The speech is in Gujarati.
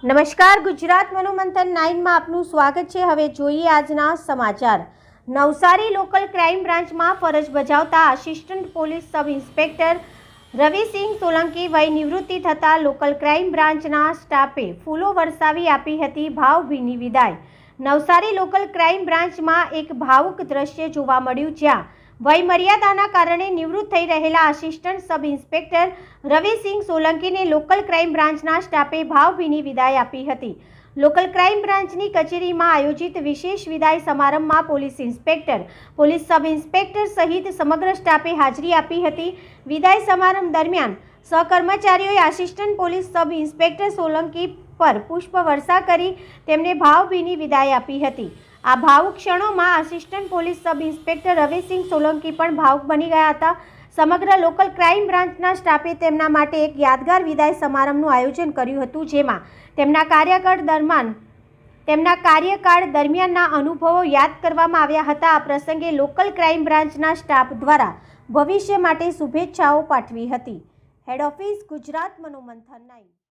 નમસ્કાર, ગુજરાત મનોમંથન 9 માં આપનું સ્વાગત છે। હવે જોઈએ આજના સમાચાર। નવસારી લોકલ ક્રાઇમ બ્રાન્ચમાં ફરજ બજાવતા assistant police sub inspector Ravisingh Solanki વય નિવૃત્તિ થતા લોકલ ક્રાઇમ બ્રાન્ચના સ્ટાફે ફૂલો વરસાવી આપી હતી ભાવભીની વિદાય। નવસારી લોકલ ક્રાઇમ બ્રાન્ચમાં એક ભાવુક દ્રશ્ય જોવા મળ્યું, જ્યાં વય મર્યાદાના કારણે નિવૃત્ત થઈ રહેલા આસિસ્ટન્ટ સબ ઇન્સ્પેક્ટર રવિસિંહ સોલંકીને લોકલ ક્રાઇમ બ્રાન્ચના સ્ટાફે ભાવભીની વિદાય આપી હતી। લોકલ ક્રાઇમ બ્રાન્ચની કચેરીમાં આયોજિત વિશેષ વિદાય સમારંભમાં police inspector, police sub inspector સહિત સમગ્ર સ્ટાફે હાજરી આપી હતી। વિદાય સમારંભ દરમિયાન સહકર્મચારીઓએ assistant police sub inspector Solanki પર પુષ્પવર્ષા કરી તેમને ભાવભીની વિદાય આપી હતી। આ ભાવુક ક્ષણોમાં assistant police sub inspector Ravisingh Solanki પણ ભાવુક બની ગયા હતા। સમગ્ર લોકલ ક્રાઇમ બ્રાન્ચના સ્ટાફે તેમના માટે એક યાદગાર વિદાય સમારંભનું આયોજન કર્યું હતું, જેમાં તેમના કાર્યકાળ દરમિયાનના અનુભવો યાદ કરવામાં આવ્યા હતા। આ પ્રસંગે લોકલ ક્રાઇમ બ્રાન્ચના સ્ટાફ દ્વારા ભવિષ્ય માટે શુભેચ્છાઓ પાઠવી હતી। Head office, Gujarat Manomanthan 9।